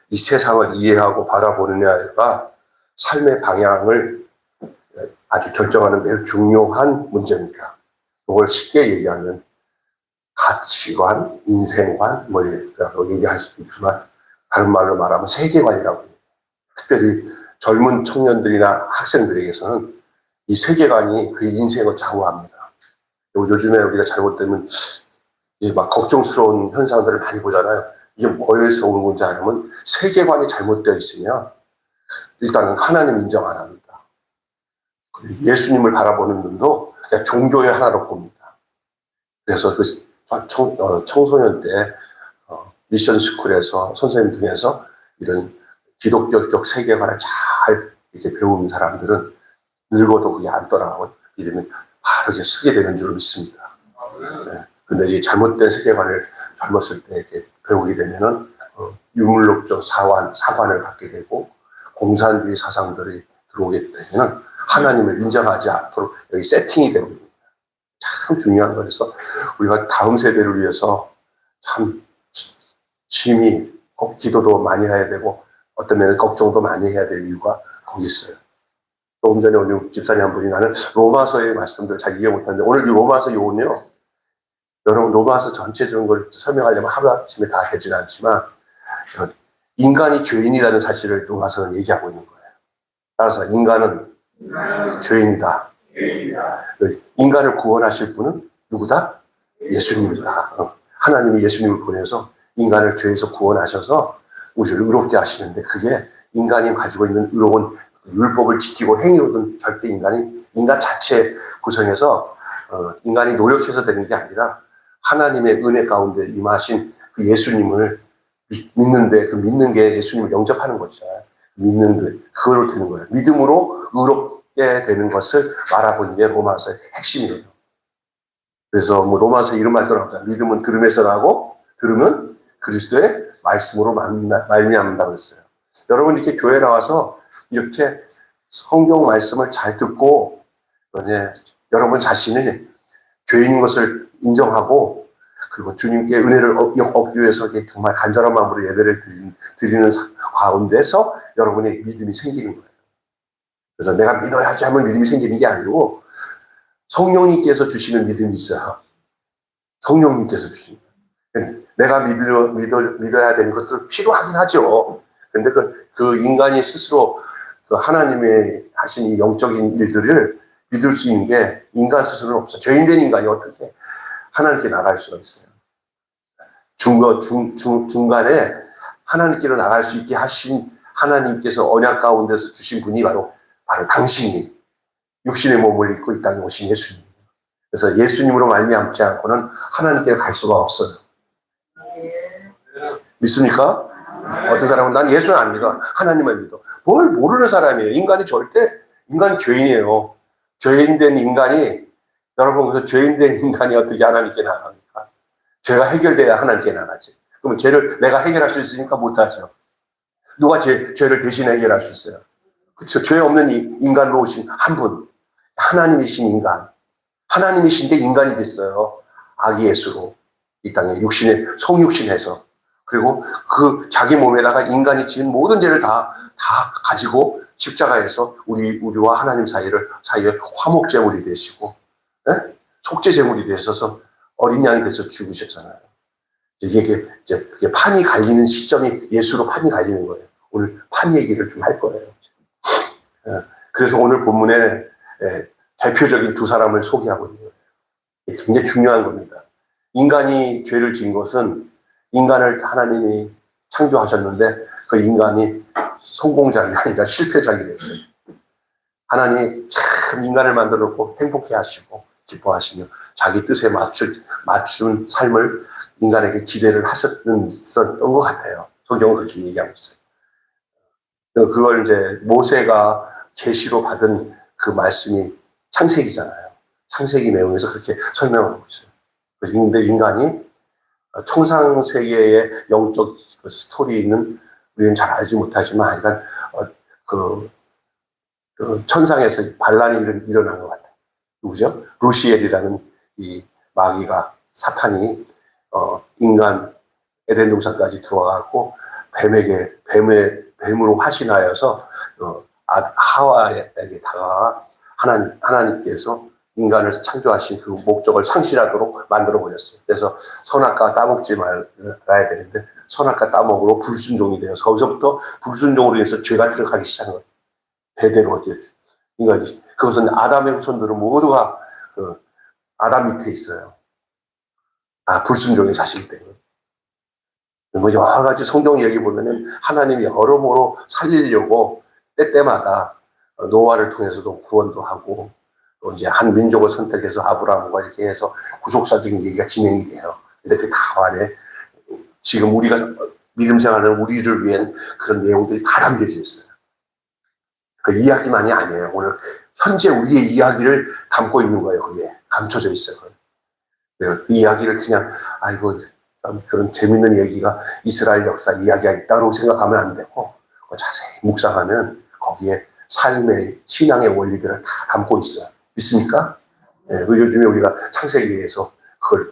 이 세상을 이해하고 바라보느냐가 삶의 방향을 아주 결정하는 매우 중요한 문제입니다. 이걸 쉽게 얘기하면 가치관, 인생관, 뭐라고 얘기할 수도 있지만 다른 말로 말하면 세계관이라고 합니다. 특별히 젊은 청년들이나 학생들에게서는 이 세계관이 그 인생을 좌우합니다. 요즘에 우리가 잘못되면 막 걱정스러운 현상들을 많이 보잖아요. 이게 뭐에서 오는 건지 아냐면 세계관이 잘못되어 있으면 일단은 하나님 인정 안 합니다. 예수님을 바라보는 눈도 그냥 종교의 하나로 봅니다. 그래서 그 청소년 때 미션 스쿨에서 선생님 등에서 이런 기독교적 세계관을 잘 이렇게 배우는 사람들은 늙어도 그게 안 떠나가고 믿음이 바로 이렇게 쓰게 되는 줄 믿습니다. 네. 근데 이 잘못된 세계관을 젊었을 때 이렇게 배우게 되면은 유물론적 사관을 갖게 되고 공산주의 사상들이 들어오게 되면은 하나님을 인정하지 않도록 여기 세팅이 됩니다. 참 중요한 거라서 우리가 다음 세대를 위해서 참 심히 꼭 기도도 많이 해야 되고 어떤 면에 걱정도 많이 해야 될 이유가 거기 있어요. 조금 전에 오늘 집사님 한 분이 나는 로마서의 말씀들 잘 이해 못하는데 오늘 이 로마서 요는요. 여러분 로마서 전체적인 걸 설명하려면 하루아침에 다 되진 않지만 인간이 죄인이라는 사실을 로마서는 얘기하고 있는 거예요. 따라서 인간은 죄인이다. 인간을 구원하실 분은 누구다? 예수님이다. 하나님이 예수님을 보내서 인간을 죄에서 구원하셔서 우리를 의롭게 하시는데 그게 인간이 가지고 있는 의로운 율법을 지키고 행위로는 절대 인간 자체 구성해서 인간이 노력해서 되는 게 아니라 하나님의 은혜 가운데 임하신 그 예수님을 믿는데 그 믿는 게 예수님을 영접하는 거죠. 믿는 게 그걸로 되는 거예요. 믿음으로 의롭게 되는 것을 말하고 있는 게 로마서의 핵심이에요. 그래서 뭐 로마서 이런 말도 나오잖아요. 믿음은 들음에서 나고 들으면 그리스도의 말씀으로 말미암는다고 했어요. 여러분 이렇게 교회 나와서 이렇게 성경 말씀을 잘 듣고 여러분 자신이 죄인인 것을 인정하고 그리고 주님께 은혜를 얻기 위해서 정말 간절한 마음으로 예배를 드리는 가운데서 여러분의 믿음이 생기는 거예요. 그래서 내가 믿어야지 하면 믿음이 생기는 게 아니고 성령님께서 주시는 믿음이 있어요. 성령님께서 주시는 거예요. 내가 믿어야 되는 것도 필요하긴 하죠. 근데 그 인간이 스스로 그 하나님의 하신 이 영적인 일들을 믿을 수 있는 게 인간 스스로는 없어요. 죄인된 인간이 어떻게 하나님께 나갈 수가 있어요. 중간에 하나님께로 나갈 수 있게 하신 하나님께서 언약 가운데서 주신 분이 바로 당신이 육신의 몸을 입고 이 땅에 오신 예수님입니다. 그래서 예수님으로 말미암지 않고는 하나님께로 갈 수가 없어요. 믿습니까? 어떤 사람은 난 예수는 안 믿어. 하나님을 믿어. 뭘 모르는 사람이에요. 인간이 죄인이에요. 죄인된 인간이 여러분 그래서 죄인된 인간이 어떻게 하나님께 나갑니까? 죄가 해결돼야 하나님께 나가지. 그러면 죄를 내가 해결할 수 있으니까 못하죠. 누가 죄를 대신 해결할 수 있어요? 그렇죠. 죄 없는 인간으로 오신 한 분. 하나님이신 인간. 하나님이신데 인간이 됐어요. 아기 예수로. 이 땅에 성육신해서. 그리고 그 자기 몸에다가 인간이 지은 모든 죄를 다 가지고 십자가에서 우리와 하나님 사이에 화목제물이 되시고, 속죄제물이 되셔서 어린 양이 돼서 죽으셨잖아요. 이게 판이 갈리는 시점이 예수로 판이 갈리는 거예요. 오늘 판 얘기를 좀 할 거예요. 그래서 오늘 본문에 대표적인 두 사람을 소개하고 있는 거예요. 굉장히 중요한 겁니다. 인간이 죄를 지은 것은 인간을 하나님이 창조하셨는데 그 인간이 성공작이 아니라 실패작이 됐어요. 하나님이 참 인간을 만들어놓고 행복해 하시고 기뻐하시며 자기 뜻에 맞춘 삶을 인간에게 기대를 하셨던 것 같아요. 성경은 그렇게 얘기하고 있어요. 그걸 이제 모세가 계시로 받은 그 말씀이 창세기잖아요. 창세기 내용에서 그렇게 설명하고 있어요. 그런데 인간이 청상세계의 영적 그 스토리는 우리는 잘 알지 못하지만 그 천상에서 반란이 일어난 것 같아요. 누구죠? 루시엘이라는 이 마귀가 사탄이 인간 에덴 동산까지 들어와갖고 뱀으로 화신하여서 하와에게 다가와 하나님께서 인간을 창조하신 그 목적을 상실하도록 만들어 버렸어요. 그래서 선악과 따먹지 말아야 되는데 선악과 따먹으로 불순종이 되어서 거기서부터 불순종으로 인해서 죄가 들어가기 시작한 거예요. 대대로 이제 인간이. 그것은 아담의 후손들은 모두가 그 아담 밑에 있어요. 불순종의 자식이 되는. 뭐 여러 가지 성경 얘기 보면은 하나님이 여러모로 살리려고 때때마다 노아를 통해서도 구원도 하고 또 이제 한 민족을 선택해서 아브라함과 이렇게 해서 구속사적인 얘기가 진행이 돼요. 근데 그 다 안에 지금 우리가 믿음 생활하는 우리를 위한 그런 내용들이 다 담겨져 있어요. 그 이야기만이 아니에요. 오늘 현재 우리의 이야기를 담고 있는 거예요. 거기에 감춰져 있어요. 그 이야기를 그냥 아이고 그런 재밌는 얘기가 이스라엘 역사 이야기가 있다고 생각하면 안 되고 자세히 묵상하면 거기에 삶의 신앙의 원리들을 다 담고 있어요. 믿습니까? 네, 요즘에 우리가 창세기에서 그걸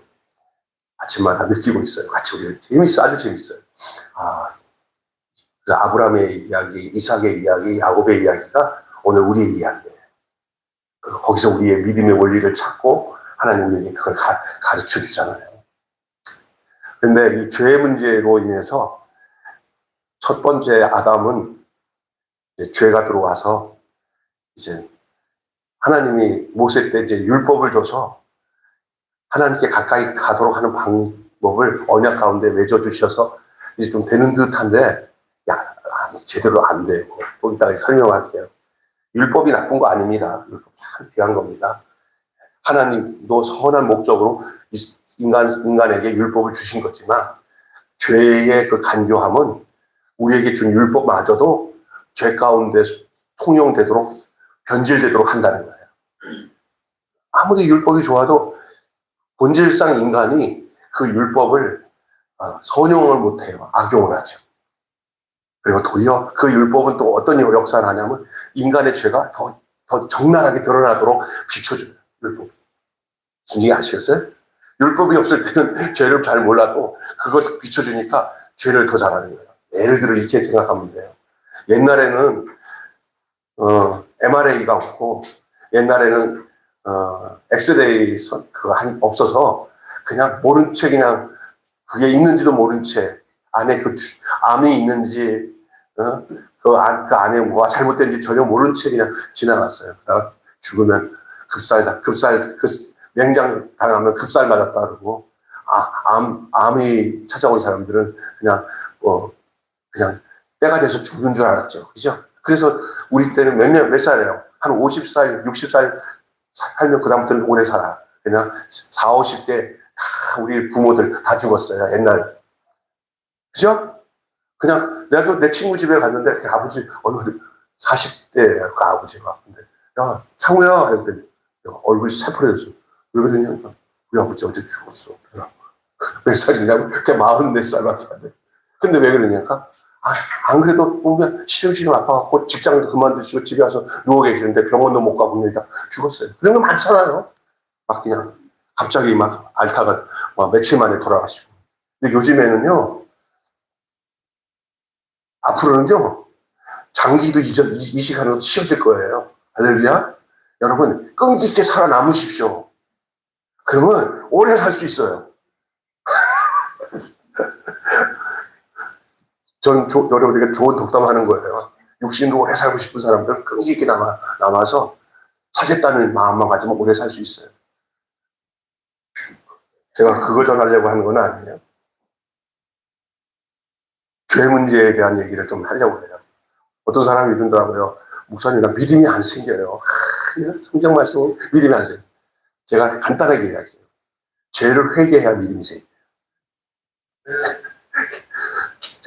아침마다 느끼고 있어요. 같이 우리 재밌어요. 아주 재밌어요. 그래서 아브라함의 이야기, 이삭의 이야기, 야곱의 이야기가 오늘 우리의 이야기예요. 거기서 우리의 믿음의 원리를 찾고 하나님 우리에게 그걸 가르쳐 주잖아요. 근데 이 죄 문제로 인해서 첫 번째 아담은 이제 죄가 들어와서 이제 하나님이 모세 때 이제 율법을 줘서 하나님께 가까이 가도록 하는 방법을 언약 가운데 맺어주셔서 이제 좀 되는 듯한데, 제대로 안 돼요. 또 이따가 설명할게요. 율법이 나쁜 거 아닙니다. 율법 참 귀한 겁니다. 하나님도 선한 목적으로 인간에게 율법을 주신 거지만, 죄의 그 간교함은 우리에게 준 율법마저도 죄 가운데 통용되도록, 변질되도록 한다는 거예요. 아무리 율법이 좋아도 본질상 인간이 그 율법을 선용을 못해요. 악용을 하죠. 그리고 도리어 그 율법은 또 어떤 역사를 하냐면 인간의 죄가 더 적나라하게 드러나도록 비춰줘요. 율법이. 무슨 얘기 아시겠어요? 율법이 없을 때는 죄를 잘 몰라도 그걸 비춰주니까 죄를 더 잘하는 거예요. 예를 들어 이렇게 생각하면 돼요. 옛날에는 MRA가 없고 옛날에는 엑스레이 없어서 그냥 모른 채 그냥 그게 있는지도 모른 채 안에 그 암이 있는지 그 안에 뭐가 잘못된지 전혀 모른 채 그냥 지나갔어요. 그러다가 죽으면 맹장 당하면 급살 맞았다 그러고 암이 찾아온 사람들은 그냥 때가 돼서 죽는 줄 알았죠. 그죠? 그래서 우리 때는 몇 살이에요? 한 50살, 60살 살면 그다음부터는 오래 살아. 그냥 40, 50대 다 우리 부모들 다 죽었어요. 옛날. 그죠? 그냥 내가 내 친구 집에 갔는데 그 아버지 얼굴 40대예요. 그 아버지가. 근데 야 창우야 이랬더니 얼굴이 새파래졌어. 왜 그러냐? 우리 아버지 어제 죽었어. 몇 살이냐면 그냥 44살밖에 안 돼. 근데 왜 그러냐니까? 안 그래도 보면 시름시름 아파갖고 직장도 그만두시고 집에 와서 누워 계시는데 병원도 못 가고 그냥 다 죽었어요. 그런 거 많잖아요. 막 그냥 갑자기 막 앓다가 막 며칠 만에 돌아가시고. 근데 요즘에는요, 앞으로는요, 장기도 이식하는 것도 쉬워질 거예요. 할렐루야? 여러분, 끈기 있게 살아남으십시오. 그러면 오래 살 수 있어요. 전 여러분에게 좋은 독담하는 거예요. 육신으로 오래 살고 싶은 사람들은 끈기 있게 남아서 살겠다는 마음만 가지면 오래 살 수 있어요. 제가 그거 전하려고 하는 건 아니에요. 죄 문제에 대한 얘기를 좀 하려고 해요. 어떤 사람이 이러더라고요. 목사님, 나 믿음이 안 생겨요. 성경 말씀은 믿음이 안 생겨요. 제가 간단하게 이야기해요. 죄를 회개해야 믿음이 생겨요.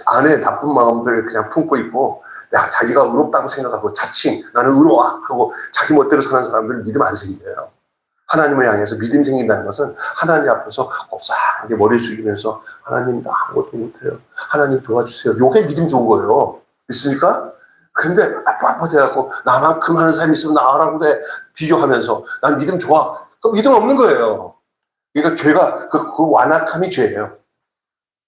안에 나쁜 마음들 그냥 품고 있고, 자기가 의롭다고 생각하고 자칭 나는 의로워 하고 자기 멋대로 사는 사람들은 믿음 안 생겨요. 하나님을 향해서 믿음 생긴다는 것은 하나님 앞에서 곱상하게 머리 숙이면서 하나님 나 아무것도 못해요. 하나님 도와주세요. 요게 믿음 좋은 거예요. 믿습니까? 그런데 아파돼갖고 나만큼 하는 사람이 있으면 나라고 돼 비교하면서 난 믿음 좋아. 그럼 믿음 없는 거예요. 그러니까 죄가 그 완악함이 죄예요.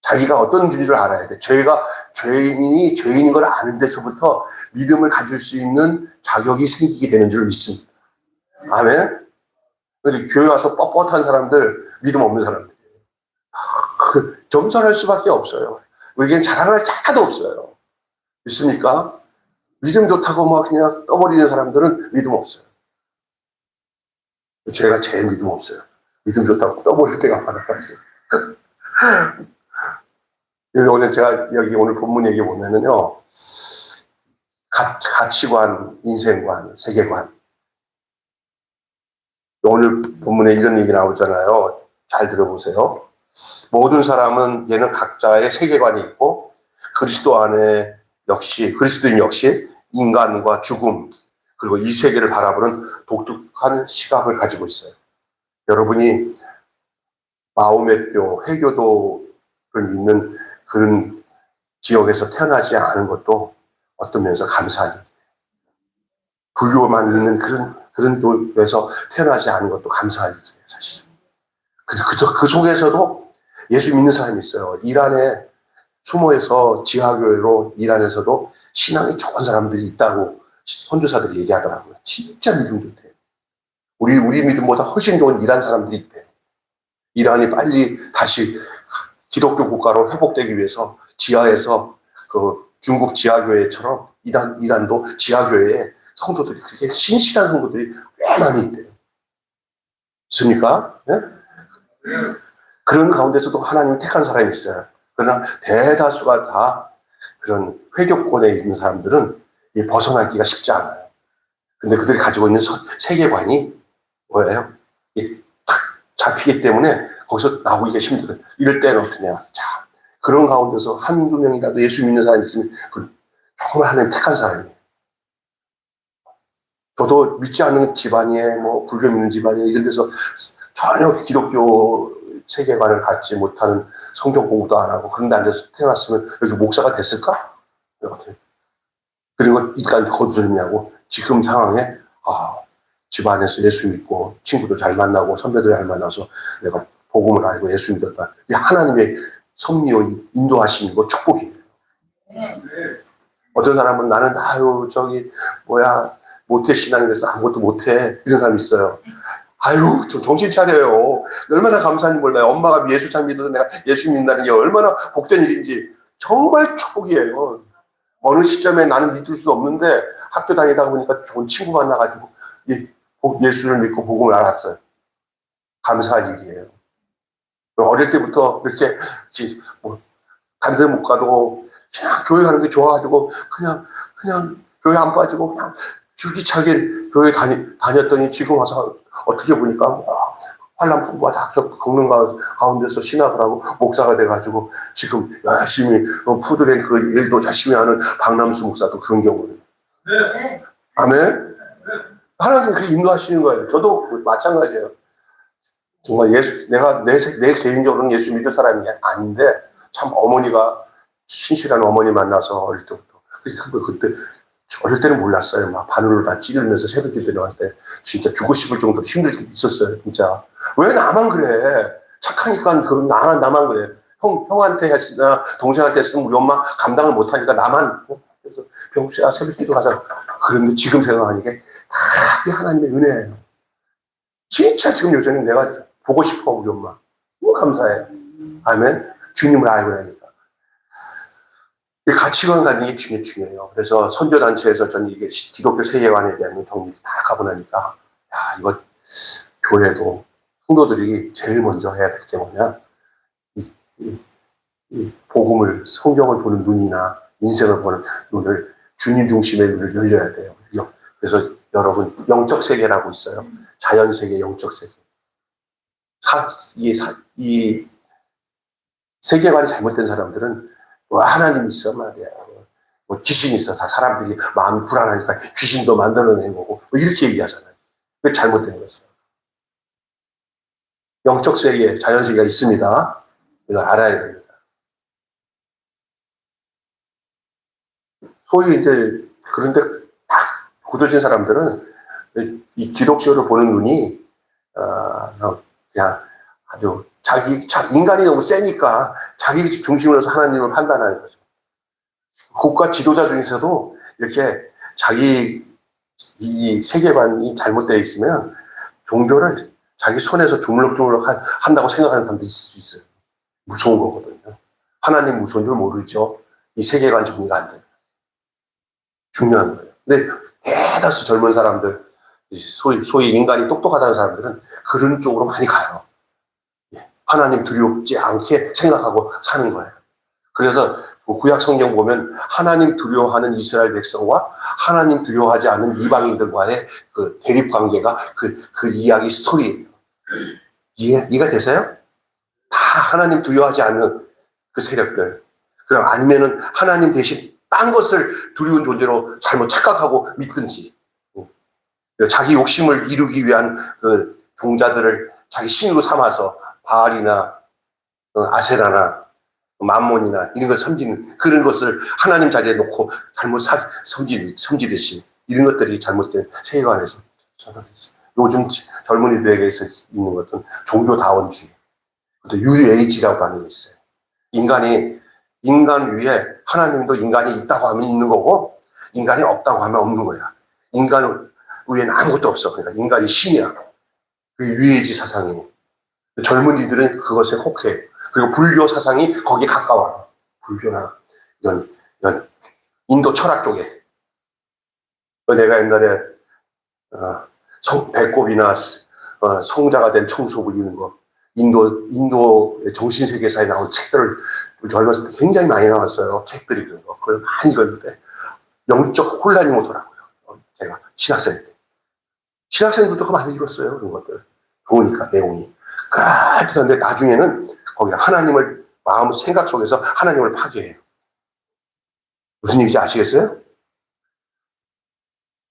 자기가 어떤 줄을 알아야 돼. 죄인이 죄인인 걸 아는 데서부터 믿음을 가질 수 있는 자격이 생기게 되는 줄 믿습니다. 아멘? 근데 교회 와서 뻣뻣한 사람들, 믿음 없는 사람들. 겸손할 수밖에 없어요. 우리에겐 자랑할 게 하나도 없어요. 믿습니까? 믿음 좋다고 막 그냥 떠버리는 사람들은 믿음 없어요. 제가 제일 믿음 없어요. 믿음 좋다고 떠버릴 때가 많아가지고. 오늘 제가 여기 오늘 본문 얘기 보면은요, 가치관, 인생관, 세계관. 오늘 본문에 이런 얘기 나오잖아요. 잘 들어보세요. 모든 사람은 얘는 각자의 세계관이 있고, 그리스도인 역시 인간과 죽음, 그리고 이 세계를 바라보는 독특한 시각을 가지고 있어요. 여러분이 마호메표, 회교도를 믿는 그런 지역에서 태어나지 않은 것도 어떤 면에서 감사한 일이에요. 불교만 믿는 그런 쪽에서 태어나지 않은 것도 감사한 일이에요, 사실. 그래서 그 속에서도 예수 믿는 사람이 있어요. 이란에 수모에서 지하교회로 이란에서도 신앙이 좋은 사람들이 있다고 선교사들이 얘기하더라고요. 진짜 믿음 좋대요. 우리 믿음보다 훨씬 좋은 이란 사람들이 있대요. 이란이 빨리 다시 기독교 국가로 회복되기 위해서 지하에서 그 중국 지하교회처럼 이란도 지하교회에 성도들이 그렇게 신실한 성도들이 꽤 많이 있대요. 있습니까? 네? 그런 가운데서도 하나님이 택한 사람이 있어요. 그러나 대다수가 다 그런 회교권에 있는 사람들은 벗어나기가 쉽지 않아요. 근데 그들이 가지고 있는 세계관이 뭐예요? 딱 잡히기 때문에 거기서 나오기가 힘들어요. 이럴 때는 어떠냐. 자, 그런 가운데서 한두 명이라도 예수 믿는 사람이 있으면 정말 하나님 택한 사람이에요. 저도 믿지 않는 집안이에 불교 믿는 집안이에 이런 데서 전혀 기독교 세계관을 갖지 못하는 성경 공부도 안 하고 그런 데 앉아서 태어났으면 여기 목사가 됐을까? 그리고 일단 거두절미하고 지금 상황에 집안에서 예수 믿고 친구들 잘 만나고 선배들 잘 만나서 내가 복음을 알고 예수 믿었다. 이 하나님의 섭리와 인도하심이고 축복이에요. 어떤 사람은 나는 모태신앙이라서 아무것도 못해 이런 사람이 있어요. 저 정신 차려요. 얼마나 감사한지 몰라요. 엄마가 예수 잘 믿어도 내가 예수 믿는다는 게 얼마나 복된 일인지 정말 축복이에요. 어느 시점에 나는 믿을 수 없는데 학교 다니다 보니까 좋은 친구 만나가지고 예수를 믿고 복음을 알았어요. 감사할 일이에요. 어릴 때부터 이렇게 다른 데 못 가도 그냥 교회 가는 게 좋아가지고 그냥 교회 안 빠지고 그냥 줄기차게 교회 다녔더니 지금 와서 어떻게 보니까 환란풍과 다 겪는 가운데서 신학을 하고 목사가 돼가지고 지금 열심히 푸드랭 그 일도 열심히 하는 박남수 목사도 그런 경우는. 네. 아멘? 하나님이 그렇게 인도하시는 거예요. 저도 마찬가지예요. 정말 내가 내 개인적으로는 예수 믿을 사람이 아닌데 참 어머니가 신실한 어머니 만나서 어릴 때부터 그때 어릴 때는 몰랐어요. 막 바늘을 다 찌르면서 새벽에 들어갈 때 진짜 죽고 싶을 정도로 힘들 때도 있었어요. 진짜 왜 나만 그래? 착하니까 그런 나만 그래. 형한테 했으나 동생한테 했으면 우리 엄마 감당을 못하니까 나만. 그래서 병수야 새벽기도 가자. 그런데 지금 생각하니까 다 하나님의 은혜예요. 진짜 지금 요즘에 내가 보고 싶어 우리 엄마. 너무 감사해요. 아멘. 주님을 알고 나니까. 이 가치관 갖는 게 중요해요. 그래서 선교단체에서 저는 이게 기독교 세계관에 대한 정리를 다 가고 나니까, 이거 교회도 성도들이 제일 먼저 해야 될 게 뭐냐. 이 복음을, 성경을 보는 눈이나 인생을 보는 눈을, 주님 중심의 눈을 열려야 돼요. 그래서 여러분, 영적 세계라고 있어요. 자연 세계, 영적 세계. 이 세계관이 잘못된 사람들은 하나님이 있어 말이야. 귀신이 있어서 사람들이 마음이 불안하니까 귀신도 만들어낸 거고 이렇게 얘기하잖아요. 그게 잘못된 거죠. 영적 세계, 자연 세계가 있습니다. 이걸 알아야 됩니다. 소위 이제 그런데 딱 굳어진 사람들은 이 기독교를 보는 눈이 그냥 아주 인간이 너무 세니까 자기 중심으로서 하나님을 판단하는 거죠. 국가 지도자 중에서도 이렇게 자기 이 세계관이 잘못되어 있으면 종교를 자기 손에서 조물럭조물럭 한다고 생각하는 사람도 있을 수 있어요. 무서운 거거든요. 하나님 무서운 줄 모르죠. 이 세계관 정리가 안 돼요. 중요한 거예요. 근데 대다수 젊은 사람들, 소위 인간이 똑똑하다는 사람들은 그런 쪽으로 많이 가요. 하나님 두렵지 않게 생각하고 사는 거예요. 그래서 구약 성경 보면 하나님 두려워하는 이스라엘 백성과 하나님 두려워하지 않은 이방인들과의 그 대립 관계가 그 이야기 스토리예요. 이해가 되세요? 다 하나님 두려워하지 않는 그 세력들. 그럼 아니면은 하나님 대신 딴 것을 두려운 존재로 잘못 착각하고 믿든지, 자기 욕심을 이루기 위한 그 종자들을 자기 신으로 삼아서 바알이나 아세라나 맘몬이나 이런 걸 섬기는 그런 것을 하나님 자리에 놓고 잘못 섬기듯이 이런 것들이 잘못된 세계관에서 요즘 젊은이들에게서 있는 것은 종교다원주의, UAG라고 하는 게 있어요. 인간 위에 하나님도 인간이 있다고 하면 있는 거고 인간이 없다고 하면 없는 거야. 인간 위에는 아무것도 없어. 그러니까 인간이 신이야. 그 UAG 사상이. 젊은이들은 그것에 혹해. 그리고 불교 사상이 거기에 가까워요. 불교나 이런 인도 철학 쪽에. 내가 옛날에 배꼽이나 성자가 된 청소부 이런 거 인도의 정신세계사에 나온 책들을 젊었을 때 굉장히 많이 나왔어요. 책들이 그런 거. 그걸 많이 읽었는데 영적 혼란이 오더라고요. 제가 신학생 때. 신학생들도 그거 많이 읽었어요. 그런 것들. 좋으니까 내용이. 그렇던데 나중에는 거기 하나님을 마음 생각 속에서 하나님을 파괴해요. 무슨 얘기인지 아시겠어요?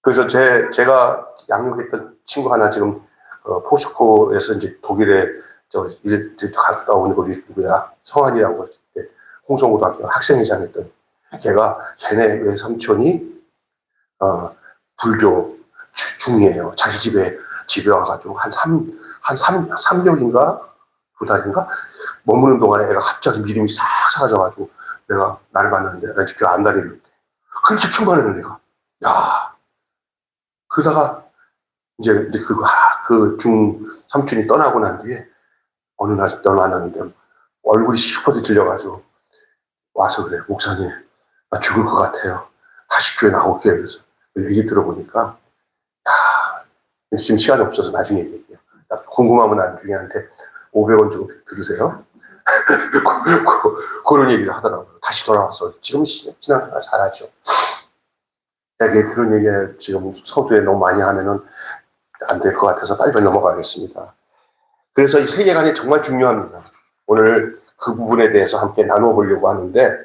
그래서 제가 양육했던 친구 하나 지금 포스코에서 이제 독일에 갔다 온 우리 누구야 성환이라고 그때 홍성고등학교 학생회장 했던 걔네 외삼촌이 불교 중이에요. 자기 집에 와가지고 한 3개월인가 2달인가 머무는 동안에 애가 갑자기 믿음이 싹 사라져가지고 내가 날 만났는데 나 집에 안 다니는데 그렇게 충만해요. 내가 야 그러다가 이제 그 중삼촌이 떠나고 난 뒤에 어느 날 떠나는데 얼굴이 시퍼게 들려가지고 와서 그래 목사님 나 죽을 것 같아요. 다시 교회 나올게요. 그래서 얘기 들어보니까 야 지금 시간이 없어서 나중에 얘기해요. 궁금하면 나중에한테 500원 주고 들으세요. 그런 얘기를 하더라고요. 다시 돌아와서 지금 신앙생활 잘하죠. 그런 얘기 지금 서두에 너무 많이 하면은 안 될 것 같아서 빨리 넘어가겠습니다. 그래서 이 세계관이 정말 중요합니다. 오늘 그 부분에 대해서 함께 나눠보려고 하는데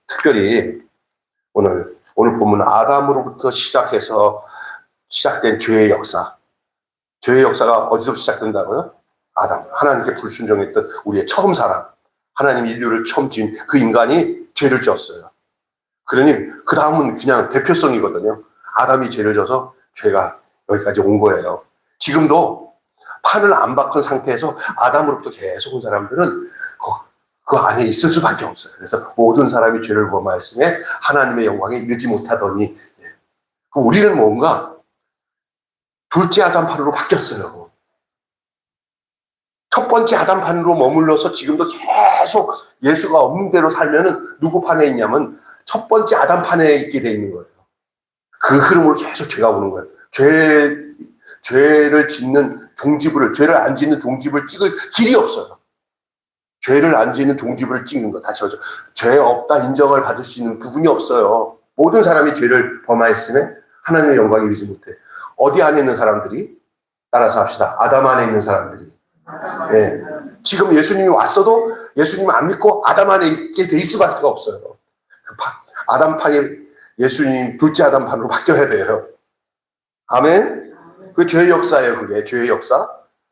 특별히 오늘 보면 아담으로부터 시작된 죄의 역사. 죄의 역사가 어디서 시작된다고요? 아담. 하나님께 불순종했던 우리의 처음 사람. 하나님 인류를 처음 지은 그 인간이 죄를 지었어요. 그러니 그 다음은 그냥 대표성이거든요. 아담이 죄를 져서 죄가 여기까지 온 거예요. 지금도 판을 안 바꾼 상태에서 아담으로부터 계속 온 사람들은 그 안에 있을 수밖에 없어요. 그래서 모든 사람이 죄를 범하였음에 하나님의 영광에 이르지 못하더니 우리는 뭔가 둘째 아담판으로 바뀌었어요. 첫 번째 아담판으로 머물러서 지금도 계속 예수가 없는 대로 살면은 누구 판에 있냐면 첫 번째 아담판에 있게 돼 있는 거예요. 그 흐름으로 계속 죄가 오는 거예요. 죄를 짓는 종지부를, 죄를 안 짓는 종지부를 찍을 길이 없어요. 죄를 안 짓는 종지부를 찍는 거. 다시 말해서 죄 없다 인정을 받을 수 있는 부분이 없어요. 모든 사람이 죄를 범하였음에 하나님의 영광이 이르지 못해. 어디 안에 있는 사람들이? 따라서 합시다. 아담 안에 있는 사람들이. 네. 지금 예수님이 왔어도 예수님 안 믿고 아담 안에 있게 돼 있을 수밖에 없어요. 아담판이 예수님 둘째 아담판으로 바뀌어야 돼요. 아멘? 그 죄의 역사예요. 그게 죄의 역사.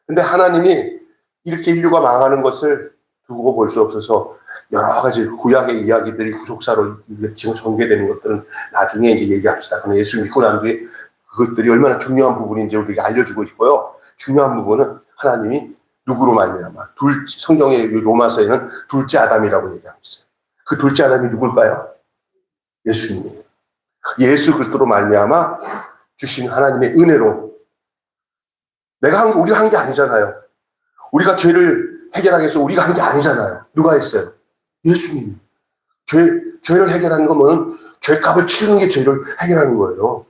근데 하나님이 이렇게 인류가 망하는 것을 두고 볼 수 없어서 여러 가지 구약의 이야기들이 구속사로 지금 전개되는 것들은 나중에 이제 얘기합시다. 그럼 예수 믿고 난 뒤에 그것들이 얼마나 중요한 부분인지 우리에게 알려주고 있고요. 중요한 부분은 하나님이 누구로 말미암아? 성경의 로마서에는 둘째 아담이라고 얘기하고 있어요. 그 둘째 아담이 누굴까요? 예수님이에요. 예수 그리스도로 말미암아 주신 하나님의 은혜로 우리가 한 게 아니잖아요. 우리가 죄를 해결하기 위해서 우리가 한 게 아니잖아요. 누가 했어요? 예수님이. 죄를 해결하는 거면 죄값을 치르는 게 죄를 해결하는 거예요.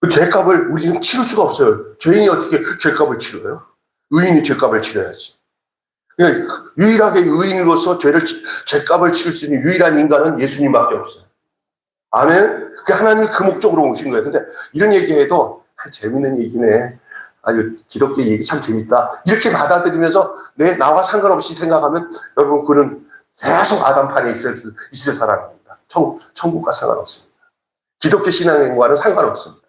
그 죄값을 우리는 치를 수가 없어요. 죄인이 어떻게 죄값을 치러요? 의인이 죄값을 치러야지. 그러니까 유일하게 의인으로서 죄값을 치를 수 있는 유일한 인간은 예수님밖에 없어요. 아멘? 하나님이 그 목적으로 오신 거예요. 근데 이런 얘기해도 재밌는 얘기네. 아주 기독교 얘기 참 재밌다. 이렇게 받아들이면서 나와 상관없이 생각하면 여러분 그는 계속 아담판에 있을 사람입니다. 천국과 상관없습니다. 기독교 신앙과는 상관없습니다.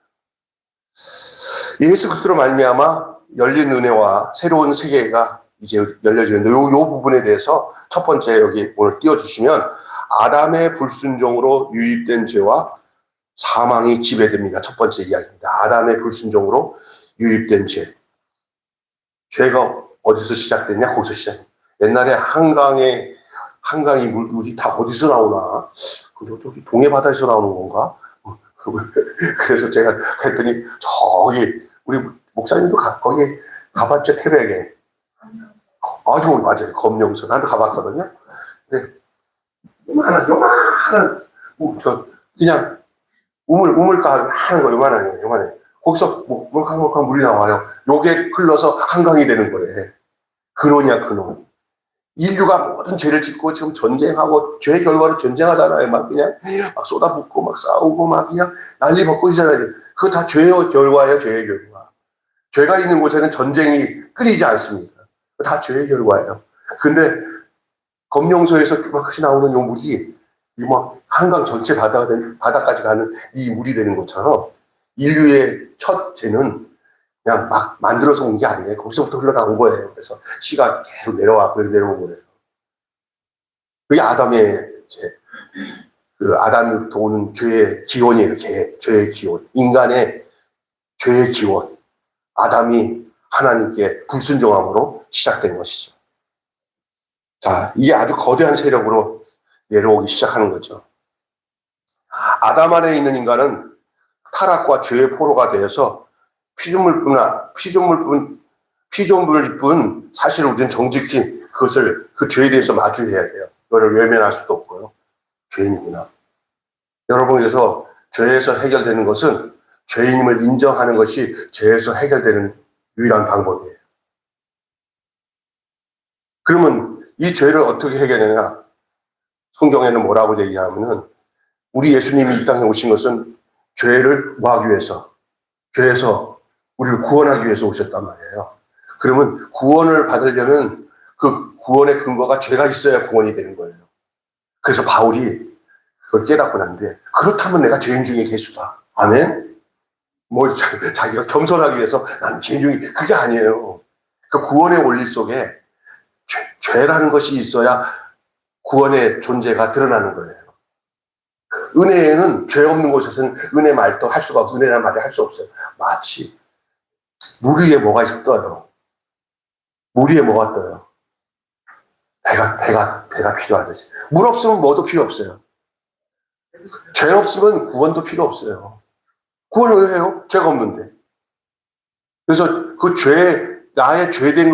예수 그리스도로 말미암아 열린 은혜와 새로운 세계가 이제 열려지는데 요 부분에 대해서 첫 번째 여기 오늘 띄워주시면 아담의 불순종으로 유입된 죄와 사망이 지배됩니다. 첫 번째 이야기입니다. 아담의 불순종으로 유입된 죄. 죄가 어디서 시작됐냐? 거기서 시작. 옛날에 한강이 물이 다 어디서 나오나? 저기 동해 바다에서 나오는 건가? 그래서 제가 했더니 저기 우리 목사님도 거기 가봤죠? 태백에. 아주 맞아요. 검룡서. 나도 가봤거든요. 근데 요만한 그냥 우물가 하는 거 요만해요. 거기서 몰캉몰캉 물이 나와요. 요게 흘러서 한강이 되는 거래. 근원이야, 근원. 인류가 모든 죄를 짓고 지금 전쟁하고 죄 결과로 전쟁하잖아요. 막 그냥 막 쏟아붓고 막 싸우고 막 그냥 난리 벗고이잖아요. 그거 다 죄의 결과예요, 죄의 결과. 죄가 있는 곳에는 전쟁이 끊이지 않습니다. 다 죄의 결과예요. 근데 검룡소에서 막시 나오는 요 물이 한강 전체 바다까지 가는 이 물이 되는 것처럼 인류의 첫 죄는 그냥 막 만들어서 온 게 아니에요. 거기서부터 흘러나온 거예요. 그래서 씨가 계속 내려온 거예요. 그게 아담의 죄. 그 아담으로부터 오는 죄의 기원이에요. 죄의 기원. 인간의 죄의 기원. 아담이 하나님께 불순종함으로 시작된 것이죠. 자, 이게 아주 거대한 세력으로 내려오기 시작하는 거죠. 아담 안에 있는 인간은 타락과 죄의 포로가 되어서 피조물일 뿐 사실 우리는 정직히 그 죄에 대해서 마주해야 돼요. 그거를 외면할 수도 없고요. 죄인이구나. 여러분께서 죄에서 해결되는 것은 죄인임을 인정하는 것이 죄에서 해결되는 유일한 방법이에요. 그러면 이 죄를 어떻게 해결하냐? 성경에는 뭐라고 얘기하면은 우리 예수님이 이 땅에 오신 것은 죄를 뭐하기 위해서, 죄에서 우리를 구원하기 위해서 오셨단 말이에요. 그러면 구원을 받으려면 그 구원의 근거가 죄가 있어야 구원이 되는 거예요. 그래서 바울이 그걸 깨닫고 난데 그렇다면 내가 죄인 중에 괴수다. 아멘? 자기가 겸손하기 위해서 나는 죄인 중에 그게 아니에요. 그 구원의 원리 속에 죄라는 것이 있어야 구원의 존재가 드러나는 거예요. 은혜에는 죄 없는 곳에서는 은혜 말도 할 수가 없어요. 은혜라는 말을 할 수 없어요. 마치 물 위에 뭐가 떠요. 물 위에 뭐가 떠요. 배가 필요하듯이. 물 없으면 뭐도 필요 없어요. 죄 없으면 구원도 필요 없어요. 구원을 왜 해요? 죄가 없는데. 그래서 나의 죄된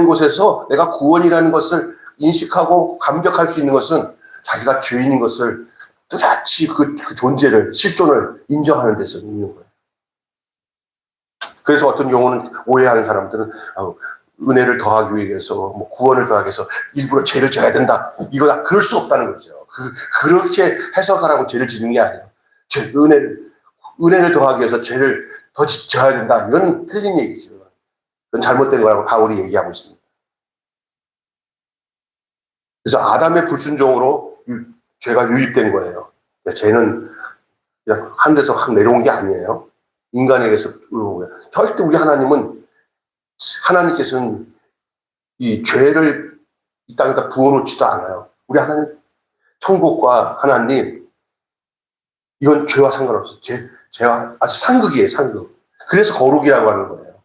곳에서 내가 구원이라는 것을 인식하고 감격할 수 있는 것은 자기가 죄인인 것을 또다시 그 존재를, 실존을 인정하는 데서 있는 거예요. 그래서 어떤 경우는 오해하는 사람들은 은혜를 더하기 위해서, 구원을 더하기 위해서 일부러 죄를 져야 된다. 이거 그럴 수 없다는 거죠. 그렇게 해석하라고 죄를 지는 게 아니에요. 은혜를 더하기 위해서 죄를 더 져야 된다. 이건 틀린 얘기죠. 그건 잘못된 거라고 바울이 얘기하고 있습니다. 그래서 아담의 불순종으로 죄가 유입된 거예요. 죄는 그냥 한 데서 확 내려온 게 아니에요. 인간에게서 들어온 거예요. 절대 우리 하나님께서는 이 죄를 이 땅에다 부어놓지도 않아요. 우리 하나님, 천국과 하나님, 이건 죄와 상관없어요. 죄와 아주 상극이에요, 상극. 그래서 거룩이라고 하는 거예요.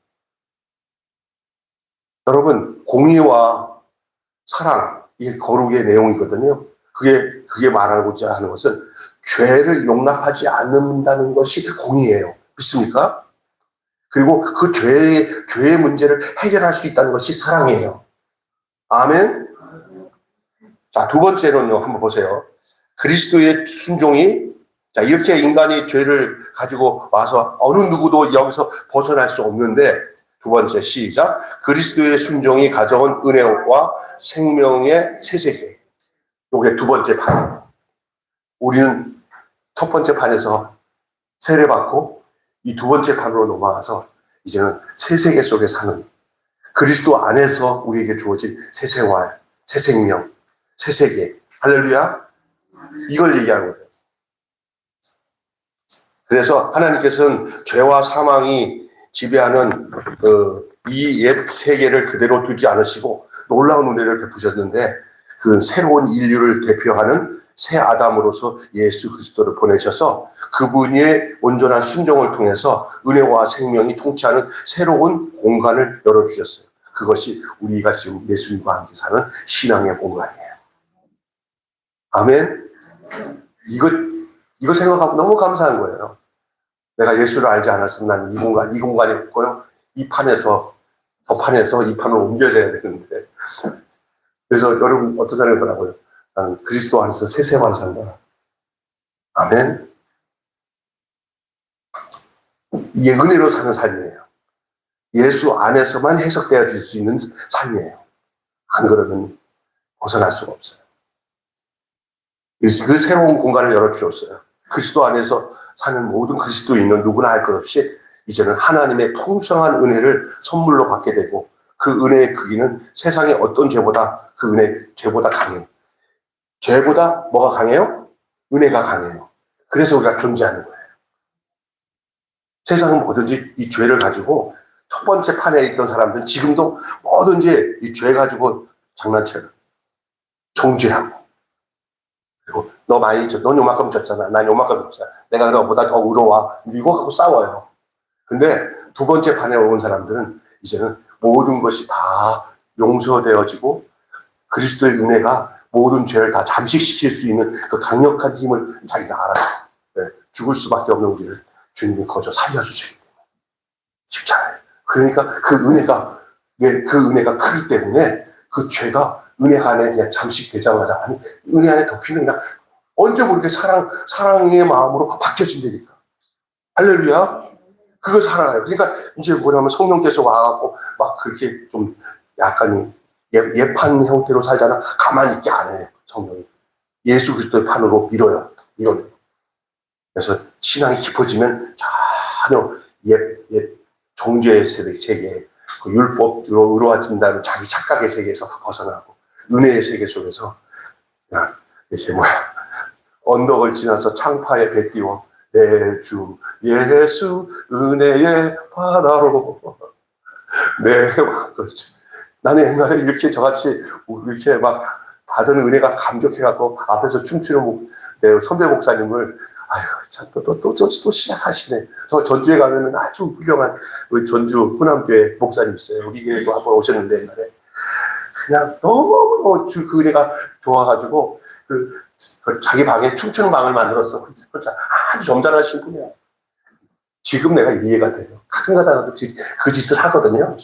여러분, 공의와 사랑, 이게 거룩의 내용이거든요. 그게 말하고자 하는 것은 죄를 용납하지 않는다는 것이 공의예요. 믿습니까? 그리고 그 죄의 문제를 해결할 수 있다는 것이 사랑이에요. 아멘? 자, 두 번째로는요, 한번 보세요. 그리스도의 순종이, 자, 이렇게 인간이 죄를 가지고 와서 어느 누구도 여기서 벗어날 수 없는데, 두 번째, 시작. 그리스도의 순종이 가져온 은혜와 생명의 새 세계. 이게 두 번째 판. 우리는 첫 번째 판에서 세례받고 이 두 번째 판으로 넘어가서 이제는 새 세계 속에 사는 그리스도 안에서 우리에게 주어진 새 생활, 새 생명, 새 세계. 할렐루야. 이걸 얘기하는 거예요. 그래서 하나님께서는 죄와 사망이 지배하는 이 옛 세계를 그대로 두지 않으시고 놀라운 은혜를 베푸셨는데, 그 새로운 인류를 대표하는 새 아담으로서 예수 그리스도를 보내셔서 그분의 온전한 순종을 통해서 은혜와 생명이 통치하는 새로운 공간을 열어주셨어요. 그것이 우리가 지금 예수님과 함께 사는 신앙의 공간이에요. 아멘. 이거 생각하고 너무 감사한 거예요. 내가 예수를 알지 않았으면 난 이 공간이 없고요. 이 판에서 이 판으로 옮겨져야 되는데. 그래서 여러분 어떤 사람이 더라고요. 나는 그리스도 안에서 새 생활을 산다. 아멘. 이게 은혜로 사는 삶이에요. 예수 안에서만 해석되어질 수 있는 삶이에요. 안 그러면 벗어날 수가 없어요. 그 새로운 공간을 열어주셨어요. 그리스도 안에서 사는 모든 그리스도인은 누구나 할 것 없이 이제는 하나님의 풍성한 은혜를 선물로 받게 되고, 그 은혜의 크기는 세상의 어떤 죄보다 죄보다 강해요. 죄보다 뭐가 강해요? 은혜가 강해요. 그래서 우리가 존재하는 거예요. 세상은 뭐든지 이 죄를 가지고, 첫 번째 판에 있던 사람들은 지금도 뭐든지 이 죄 가지고 장난쳐요. 정죄하고. 그리고 너 많이 졌, 넌 요만큼 졌잖아. 난 요만큼 졌잖아. 내가 너보다 더 의로워. 이거 갖고 싸워요. 근데 두 번째 판에 온 사람들은 이제는 모든 것이 다 용서되어지고 그리스도의 은혜가 모든 죄를 다 잠식시킬 수 있는 그 강력한 힘을 자기가 알아요. 네, 죽을 수밖에 없는 우리를 주님이 거저 살려주세요. 십자가에. 그러니까 그 은혜가 크기 때문에 그 죄가 은혜 안에 그냥 잠식되자마자, 아니, 은혜 안에 덮이는 그냥 언제 모르게 사랑의 마음으로 바뀌어진다니까. 할렐루야. 그걸 살아요. 그러니까 이제 뭐냐면 성령께서 와갖고 막 그렇게 좀 약간 예판 형태로 살잖아. 가만히 있게 안 해요. 성령이. 예수 그리스도의 판으로 밀어요. 이걸. 그래서 신앙이 깊어지면 전혀 옛 정죄의 세계, 그 율법으로 의로워진다는 자기 착각의 세계에서 벗어나고 은혜의 세계 속에서 그냥 이렇게 언덕을 지나서 창파에 배 띄워 내 주 예수 은혜의 바다로 나는 옛날에 이렇게 저같이 이렇게 막 받은 은혜가 감격해갖고 앞에서 춤추는 내 선배 목사님을 참 또 시작하시네. 저 전주에 가면은 아주 훌륭한 우리 전주 후남교회 목사님 있어요. 우리 교회도 한번 오셨는데 옛날에 그냥 너무 그 은혜가 좋아가지고 그 자기 방에 춤추는 방을 만들었어. 아주 점잖으신 분이야. 지금 내가 이해가 돼요. 가끔가다가 그 짓을 하거든요.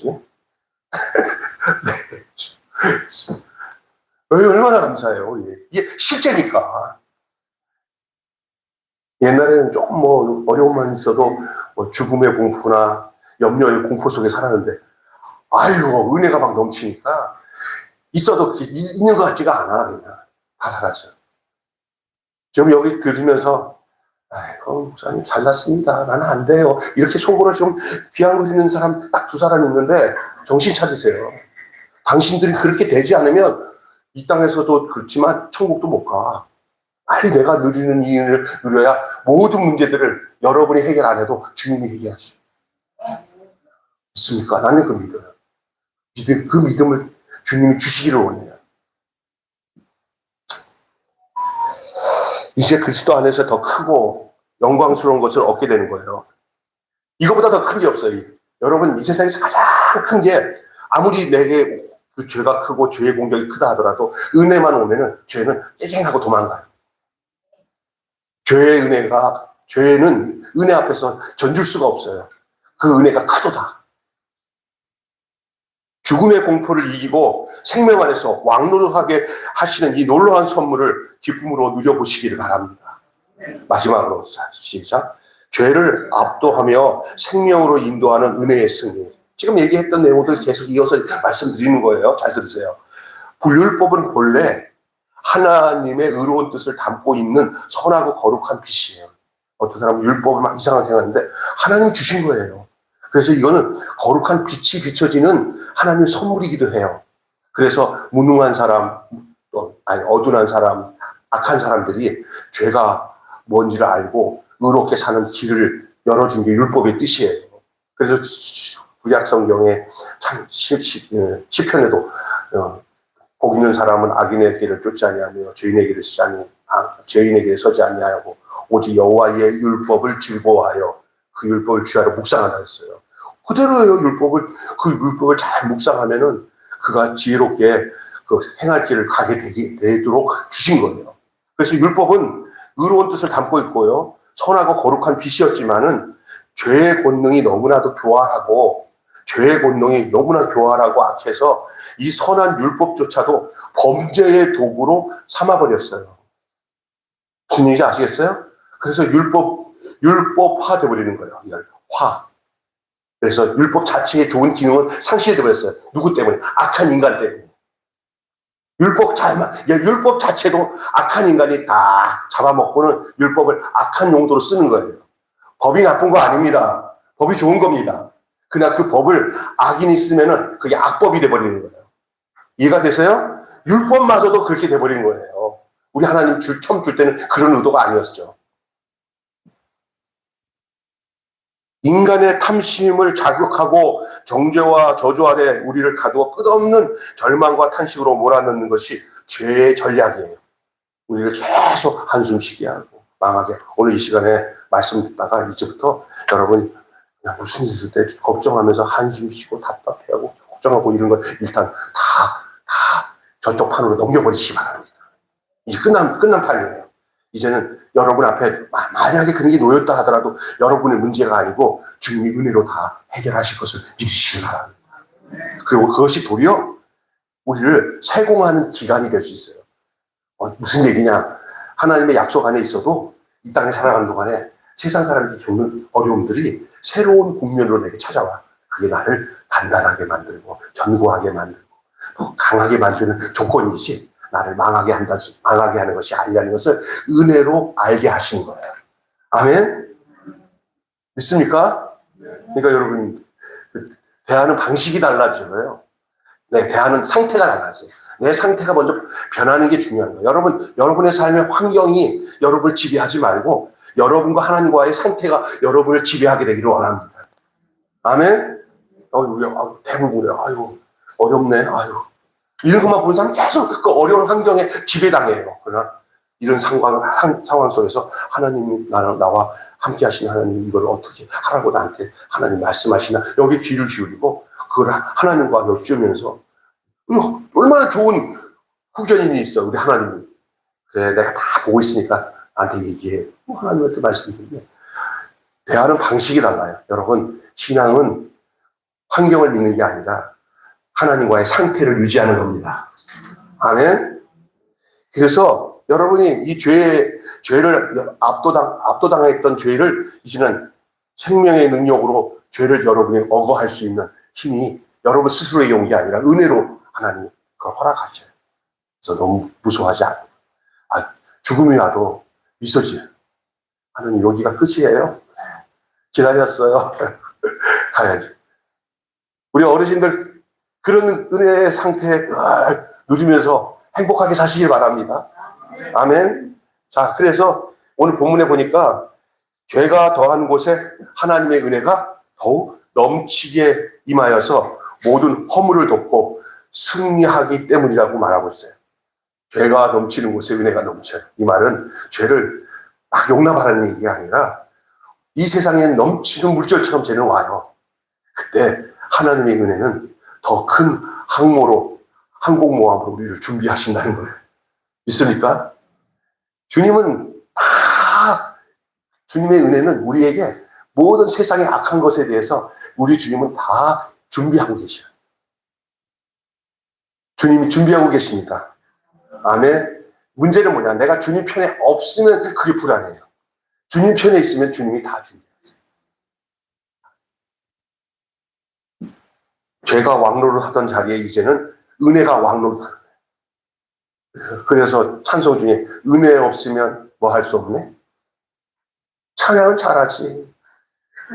네. 얼마나 감사해요. 이게 실제니까. 옛날에는 좀 어려움만 있어도 죽음의 공포나 염려의 공포 속에 살았는데, 은혜가 막 넘치니까 있어도 있는 것 같지가 않아. 그냥 다 사라져요. 지금 여기 들으면서 목사님 잘났습니다. 나는 안 돼요. 이렇게 속으로 좀 비아거리는 사람 딱 두 사람 있는데 정신 차리세요. 당신들이 그렇게 되지 않으면 이 땅에서도 그렇지만 천국도 못 가. 빨리 내가 누리는 이 은혜를 누려야 모든 문제들을 여러분이 해결 안 해도 주님이 해결하시죠. 믿습니까? 나는 그 믿어요. 그 믿음을 주님이 주시기를 원해요. 이제 그리스도 안에서 더 크고 영광스러운 것을 얻게 되는 거예요. 이거보다 더 큰 게 없어요. 여러분, 이 세상에서 가장 큰 게 아무리 내게 그 죄가 크고 죄의 공격이 크다 하더라도 은혜만 오면은 죄는 깨갱하고 도망가요. 죄는 은혜 앞에서 견줄 수가 없어요. 그 은혜가 크도다. 죽음의 공포를 이기고 생명 안에서 왕노릇하게 하시는 이 놀라운 선물을 기쁨으로 누려보시기를 바랍니다. 마지막으로 시작. 죄를 압도하며 생명으로 인도하는 은혜의 승리. 지금 얘기했던 내용들 계속 이어서 말씀드리는 거예요. 잘 들으세요. 율법은 본래 하나님의 의로운 뜻을 담고 있는 선하고 거룩한 빛이에요. 어떤 사람은 율법을 막 이상하게 생각하는데 하나님이 주신 거예요. 그래서 이거는 거룩한 빛이 비춰지는 하나님의 선물이기도 해요. 그래서 무능한 사람, 어둔한 사람, 악한 사람들이 죄가 뭔지를 알고 의롭게 사는 길을 열어준 게 율법의 뜻이에요. 그래서 구약 성경에 참 시편에도 복 있는 사람은 악인의 길을 쫓지 아니하며 죄인의 길에 서지 아니하고 오직 여호와의 율법을 즐거워하여 그 율법을 주야로 묵상하라 했어요. 그대로예요. 그 율법을 잘 묵상하면은 그가 지혜롭게 그 행할 길을 가게 되도록 주신 거예요. 그래서 율법은 의로운 뜻을 담고 있고요. 선하고 거룩한 빛이었지만은 죄의 권능이 너무나도 교활하고 악해서 이 선한 율법조차도 범죄의 도구로 삼아버렸어요. 무슨 얘기인지 아시겠어요? 그래서 율법화 돼버리는 거예요. 화. 그래서 율법 자체의 좋은 기능은 상실돼버렸어요. 누구 때문에? 악한 인간 때문에. 율법 자체도 악한 인간이 다 잡아먹고는 율법을 악한 용도로 쓰는 거예요. 법이 나쁜 거 아닙니다. 법이 좋은 겁니다. 그러나 그 법을 악인이 쓰면은 그게 악법이 돼버리는 거예요. 이해가 되세요? 율법마저도 그렇게 돼버린 거예요. 우리 하나님 처음 줄 때는 그런 의도가 아니었죠. 인간의 탐심을 자극하고 정죄와 저주 아래 우리를 가두어 끝없는 절망과 탄식으로 몰아넣는 것이 죄의 전략이에요. 우리를 계속 한숨 쉬게 하고 망하게. 오늘 이 시간에 말씀 듣다가 이제부터 여러분 무슨 일 있을 때 걱정하면서 한숨 쉬고 답답해하고 걱정하고 이런 거 일단 다 저쪽 판으로 넘겨버리시기 바랍니다. 이제 끝난 판이에요. 이제는 여러분 앞에 만약에 그런 게 놓였다 하더라도 여러분의 문제가 아니고 주님이 은혜로 다 해결하실 것을 믿으시기 바랍니다. 그리고 그것이 도리어 우리를 세공하는 기간이 될 수 있어요. 무슨 얘기냐? 하나님의 약속 안에 있어도 이 땅에 살아가는 동안에 세상 사람들이 겪는 어려움들이 새로운 국면으로 내게 찾아와. 그게 나를 단단하게 만들고 견고하게 만들고 더 강하게 만드는 조건이지 나를 망하게 하는 것이 아니라는 것을 은혜로 알게 하시는 거예요. 아멘? 믿습니까? 그러니까 여러분 대하는 방식이 달라져요. 네, 대하는 상태가 달라져요. 내 상태가 먼저 변하는 게 중요한 거예요. 여러분의 삶의 환경이 여러분을 지배하지 말고 여러분과 하나님과의 상태가 여러분을 지배하게 되기를 원합니다. 아멘? 대부분 아유 어렵네. 아유 이런 것만 보는 사람은 계속 그 어려운 환경에 지배당해요. 그러나 이런 상황 속에서 하나님이 나와 함께 하시는 하나님이 이걸 어떻게 하라고 나한테 하나님 말씀하시나 여기 귀를 기울이고 그걸 하나님과 엮으면서 얼마나 좋은 후견인이 있어 우리 하나님이. 그래 내가 다 보고 있으니까 나한테 얘기해. 하나님한테 말씀드리면 대하는 방식이 달라요. 여러분 신앙은 환경을 믿는 게 아니라 하나님과의 상태를 유지하는 겁니다. 아멘? 그래서 여러분이 이 죄를 압도당했던 죄를 이제는 생명의 능력으로 죄를 여러분이 억어할 수 있는 힘이 여러분 스스로의 용이 아니라 은혜로 하나님이 그걸 허락하셔요. 그래서 너무 무서워하지 않아요. 죽음이 와도 미소지. 하나님 여기가 끝이에요. 기다렸어요. 가야지. 우리 어르신들 그런 은혜의 상태에 누리면서 행복하게 사시길 바랍니다. 아멘. 자, 그래서 오늘 본문에 보니까 죄가 더한 곳에 하나님의 은혜가 더욱 넘치게 임하여서 모든 허물을 덮고 승리하기 때문이라고 말하고 있어요. 죄가 넘치는 곳에 은혜가 넘쳐요. 이 말은 죄를 막 용납하라는 얘기가 아니라 이 세상에 넘치는 물결처럼 죄는 와요. 그때 하나님의 은혜는 더 큰 항모로, 항공모함으로 우리를 준비하신다는 거예요. 믿습니까? 주님은 주님의 은혜는 우리에게 모든 세상의 악한 것에 대해서 우리 주님은 다 준비하고 계셔요. 주님이 준비하고 계십니다. 아멘. 문제는 뭐냐? 내가 주님 편에 없으면 그게 불안해요. 주님 편에 있으면 주님이 다 준비하세요. 죄가 왕노를 하던 자리에 이제는 은혜가 왕노를 하는 거예요. 그래서 찬송 중에 은혜 없으면 뭐 할 수 없네? 찬양은 잘하지.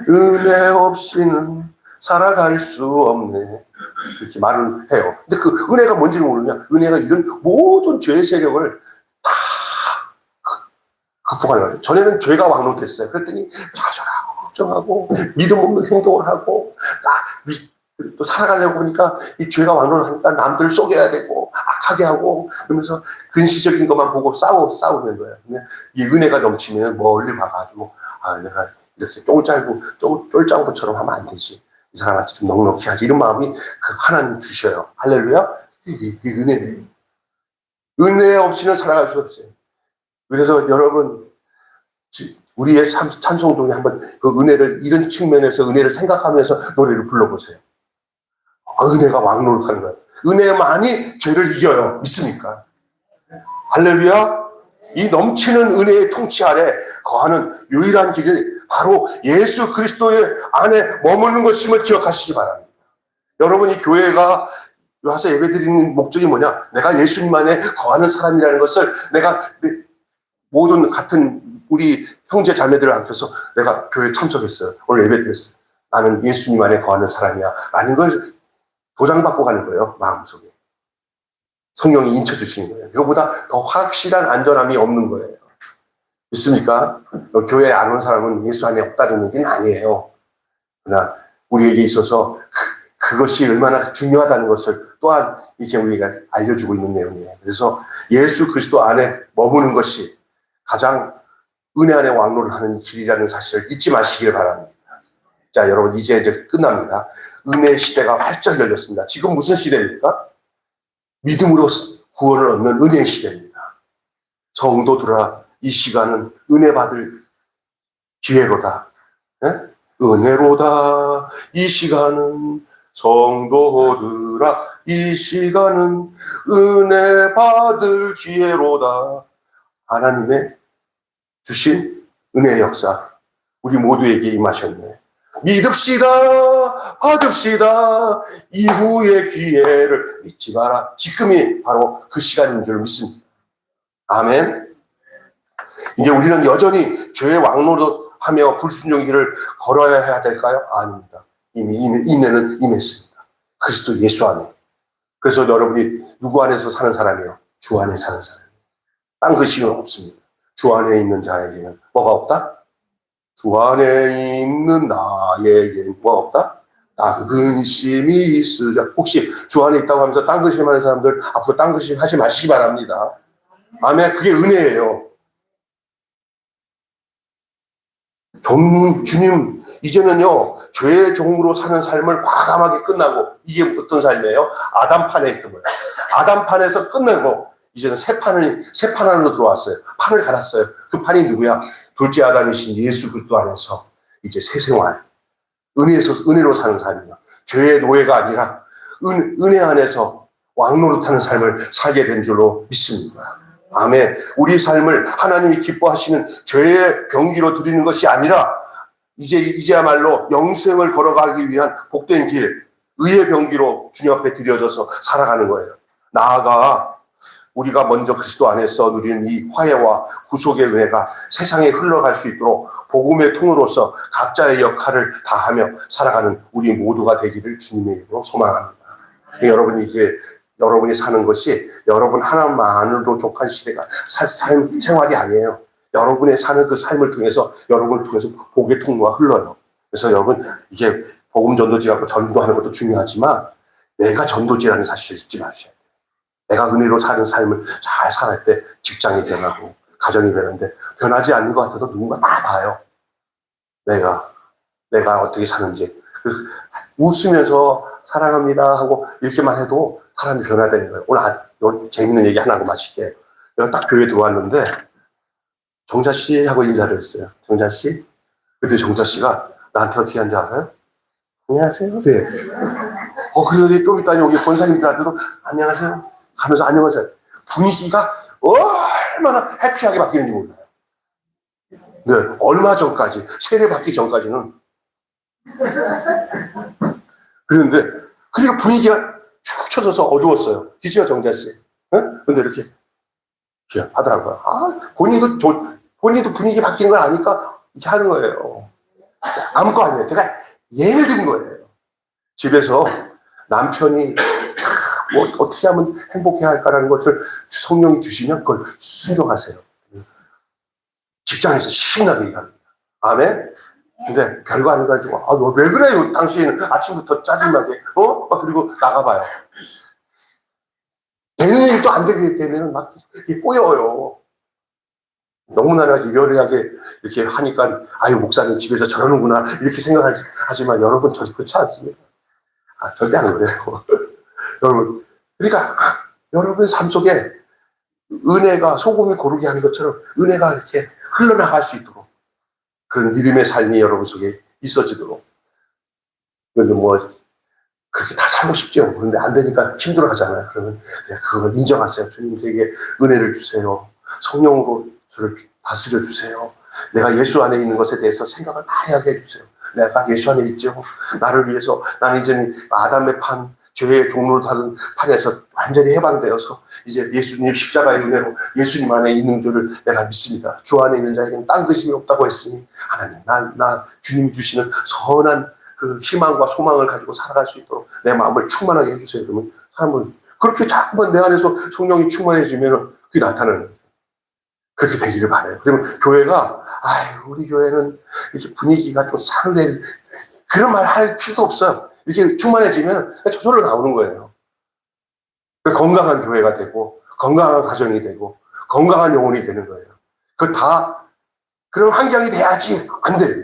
은혜 없이는 살아갈 수 없네. 이렇게 말을 해요. 근데 그 은혜가 뭔지를 모르냐? 은혜가 이런 모든 죄의 세력을 다 극복하는 거예요. 전에는 죄가 왕노됐어요. 그랬더니 좌절하고 걱정하고 믿음 없는 행동을 하고 또 살아가려고 보니까 이 죄가 왕노를 하니까 남들 속여야 되고 악하게 하고 그러면서 근시적인 것만 보고 싸우는 거예요. 근데 이 은혜가 넘치면 멀리 봐가지고 내가 이렇게 쫄짱부처럼 하면 안 되지. 이 사람한테 좀 넉넉히 하지. 이런 마음이 그 하나님 주셔요. 할렐루야. 이게 은혜예요. 은혜 없이는 살아갈 수 없어요. 그래서 여러분 우리의 찬송 중에 한번 그 은혜를 이런 측면에서 은혜를 생각하면서 노래를 불러보세요. 은혜가 왕노를 하는 거예요. 은혜만이 죄를 이겨요. 믿습니까? 할렐루야. 이 넘치는 은혜의 통치 아래 거하는 유일한 길이 바로 예수 그리스도의 안에 머무는 것임을 기억하시기 바랍니다. 여러분 이 교회가 와서 예배드리는 목적이 뭐냐? 내가 예수님 안에 거하는 사람이라는 것을 내가 모든 같은 우리 형제 자매들을 안겨서 내가 교회에 참석했어요. 오늘 예배드렸어요. 나는 예수님 안에 거하는 사람이야 라는 걸 도장받고 가는 거예요. 마음속에. 성령이 인쳐주시는 거예요. 이거보다 더 확실한 안전함이 없는 거예요. 믿습니까? 교회에 안 온 사람은 예수 안에 없다는 얘기는 아니에요. 그러나 우리에게 있어서 그것이 얼마나 중요하다는 것을 또한 이렇게 우리가 알려주고 있는 내용이에요. 그래서 예수 그리스도 안에 머무는 것이 가장 은혜 안에 왕노를 하는 길이라는 사실을 잊지 마시길 바랍니다. 자, 여러분 이제 끝납니다. 은혜의 시대가 활짝 열렸습니다. 지금 무슨 시대입니까? 믿음으로 구원을 얻는 은혜의 시대입니다. 성도들아, 이 시간은 은혜 받을 기회로다. 네? 은혜로다. 이 시간은 성도들아, 이 시간은 은혜 받을 기회로다. 하나님의 주신 은혜의 역사, 우리 모두에게 임하셨네. 믿읍시다, 받읍시다. 이후의 기회를 잊지 마라. 지금이 바로 그 시간인 줄 믿습니다. 아멘. 이제 우리는 여전히 죄의 왕노릇 하며 불순종의 길을 걸어야 해야 될까요? 아닙니다. 이미 인내는 임했습니다. 그리스도 예수 안에. 그래서 여러분이 누구 안에서 사는 사람이요? 주 안에 사는 사람이에요. 딴 것이는 없습니다. 주 안에 있는 자에게는 뭐가 없다? 주 안에 있는 나에게 뭐가 없다? 딴 근심이 있으랴. 혹시 주 안에 있다고 하면서 딴 근심하는 사람들 앞으로 딴 근심 하지 마시기 바랍니다. 아멘. 그게 은혜예요. 주님 이제는요 죄의 종으로 사는 삶을 과감하게 끝나고, 이게 어떤 삶이에요? 아담판에 있던 거예요. 아담판에서 끝내고 이제는 새 판 안으로 들어왔어요. 판을 갈았어요. 그 판이 누구야? 둘째 아담이신 예수 그리스도 안에서 이제 새 생활, 은혜로 사는 삶이야. 죄의 노예가 아니라 은혜 안에서 왕노릇하는 삶을 살게 된 줄로 믿습니다. 아멘. 우리 삶을 하나님이 기뻐하시는 죄의 병기로 드리는 것이 아니라 이제야말로 영생을 걸어가기 위한 복된 길, 의의 병기로 주님 앞에 드려져서 살아가는 거예요. 나아가 우리가 먼저 그리스도 안에서 누리는 이 화해와 구속의 은혜가 세상에 흘러갈 수 있도록 복음의 통으로서 각자의 역할을 다하며 살아가는 우리 모두가 되기를 주님의 이름으로 소망합니다. 여러분이 사는 것이 여러분 하나만으로 족한 시대가 생활이 아니에요. 여러분의 사는 그 삶을 통해서 여러분을 통해서 복의 통로가 흘러요. 그래서 여러분 이게 복음 전도지라고 전도하는 것도 중요하지만 내가 전도지라는 사실을 잊지 마셔야 돼요. 내가 은혜로 사는 삶을 잘 살할 때 직장이 변하고 가정이 변하는데 변하지 않는 것 같아도 누군가 다 봐요. 내가 어떻게 사는지. 웃으면서 사랑합니다 하고 이렇게만 해도 사람이 변화되는 거예요. 오늘 재밌는 얘기 하나 하고 마실게요. 내가 딱 교회에 들어왔는데 정자 씨 하고 인사를 했어요. 정자 씨. 그때 정자 씨가 나한테 어떻게 한지 알아요? 안녕하세요. 네. 그런데 좀 있다 여기 권사님들한테도 안녕하세요 하면서 안녕하세요. 분위기가 얼마나 해피하게 바뀌는지 몰라요. 네, 얼마 전까지 세례 받기 전까지는 그런데 그리고 분위기가 축 쳐져서 어두웠어요. 그죠 정자 씨? 응? 근데 이렇게 하더라고요. 본인도 분위기 바뀌는 걸 아니까 이렇게 하는 거예요. 아무거 아니에요. 제가 예를 든 거예요. 집에서 남편이 뭐 어떻게 하면 행복해야 할까라는 것을 성령이 주시면 그걸 순종하세요. 직장에서 신나게 일합니다. 아멘? 근데 별거 안 가지고 너 왜 그래요? 당신 아침부터 짜증나게 그리고 나가봐요. 되는 일도 안 되기 때문에 막 꼬여요. 너무나 이별하게 이렇게 하니까 목사님 집에서 저러는구나 이렇게 생각하지만 여러분 절대 그렇지 않습니다. 절대 안 그래요. 여러분 그러니까 여러분의 삶 속에 은혜가 소금이 고르게 하는 것처럼 은혜가 이렇게 흘러나갈 수 있도록 그런 믿음의 삶이 여러분 속에 있어지도록 뭐 그렇게 다 살고 싶죠. 그런데 안 되니까 힘들어 하잖아요. 그러면 그냥 그걸 인정하세요. 주님 제게 은혜를 주세요. 성령으로 저를 다스려 주세요. 내가 예수 안에 있는 것에 대해서 생각을 많이 하게 해주세요. 내가 예수 안에 있죠. 나를 위해서 나는 이제 아담의 판, 죄의 종로를 타는 판에서 완전히 해방되어서 이제 예수님 십자가의 은혜로 예수님 안에 있는 줄을 내가 믿습니다. 주 안에 있는 자에게는 딴 것이 없다고 했으니 하나님 나 주님 주시는 선한 그 희망과 소망을 가지고 살아갈 수 있도록 내 마음을 충만하게 해주세요. 그러면 사람은 그렇게 자꾸만 내 안에서 성령이 충만해지면 그게 나타나는 거죠. 그렇게 되기를 바라요. 그러면 교회가 우리 교회는 이렇게 분위기가 좀 상대 그런 말 할 필요도 없어요. 이렇게 충만해지면 저절로 나오는 거예요. 건강한 교회가 되고 건강한 가정이 되고 건강한 영혼이 되는 거예요. 그거 다 그런 환경이 돼야지 안 돼요.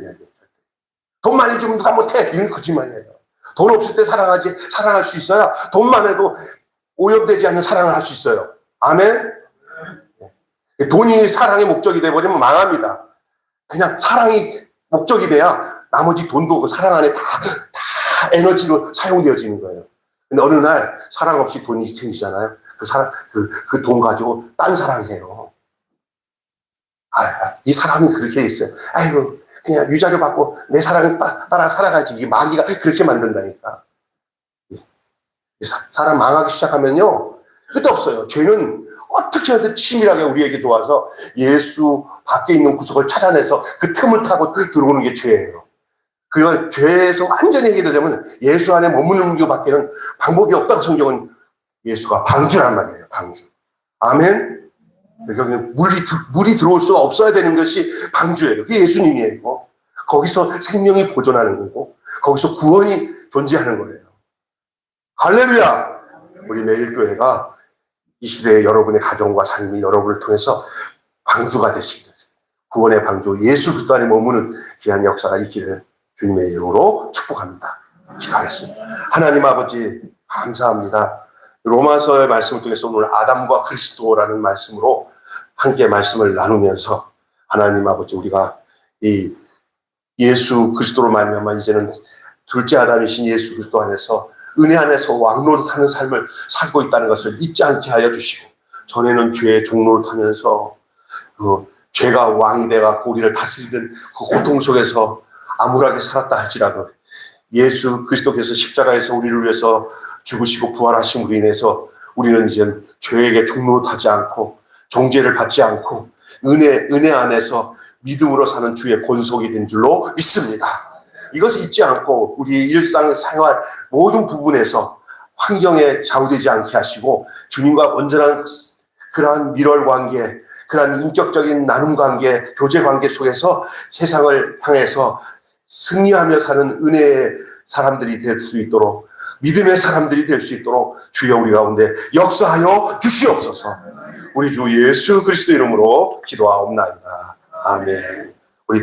돈 많이 주면 누가 못해 이런 거짓말이에요. 돈 없을 때 사랑할 수 있어야 돈만 해도 오염되지 않는 사랑을 할 수 있어요. 아멘. 돈이 사랑의 목적이 돼버리면 망합니다. 그냥 사랑이 목적이 돼야 나머지 돈도 그 사랑 안에 다 에너지로 사용되어지는 거예요. 근데 어느 날 사랑 없이 돈이 생기잖아요. 그 돈 가지고 딴 사랑해요. 이 사람이 그렇게 있어요. 그냥 유자료 받고 내 사랑을 따라 살아가지. 이 마귀가 그렇게 만든다니까. 사람 망하기 시작하면요. 끝도 없어요. 죄는 어떻게 하든 치밀하게 우리에게 들어와서 예수 밖에 있는 구석을 찾아내서 그 틈을 타고 들어오는 게 죄예요. 그 죄에서 완전히 해결되려면 예수 안에 머무는 것밖에는 방법이 없다고 성경은 예수가 방주란 말이에요. 방주. 아멘. 그러니까 물이 들어올 수가 없어야 되는 것이 방주예요. 그게 예수님이에요. 거기서 생명이 보존하는 거고 거기서 구원이 존재하는 거예요. 할렐루야. 우리 매일교회가 이 시대에 여러분의 가정과 삶이 여러분을 통해서 방주가 되시길 구원의 방주 예수 그리스도 안에 머무는 귀한 역사가 있기를 주님의 이름으로 축복합니다. 기도하겠습니다. 하나님 아버지 감사합니다. 로마서의 말씀을 통해서 오늘 아담과 그리스도라는 말씀으로 함께 말씀을 나누면서 하나님 아버지 우리가 이 예수 그리스도로 말미암아 이제는 둘째 아담이신 예수 그리스도 안에서 은혜 안에서 왕노릇하는 삶을 살고 있다는 것을 잊지 않게 하여 주시고 전에는 죄의 종노릇하면서 그 죄가 왕이 돼가 우리를 다스리는 그 고통 속에서 암울하게 살았다 할지라도 예수 그리스도께서 십자가에서 우리를 위해서 죽으시고 부활하심으로 인해서 우리는 이제 죄에게 종노릇하지 않고 정죄를 받지 않고 은혜 안에서 믿음으로 사는 주의 권속이 된 줄로 믿습니다. 이것을 잊지 않고 우리 일상생활 모든 부분에서 환경에 좌우되지 않게 하시고 주님과 온전한 그러한 밀월 관계, 그러한 인격적인 나눔 관계, 교제 관계 속에서 세상을 향해서 승리하며 사는 은혜의 사람들이 될 수 있도록 믿음의 사람들이 될 수 있도록 주여 우리 가운데 역사하여 주시옵소서. 우리 주 예수 그리스도 이름으로 기도하옵나이다. 아멘.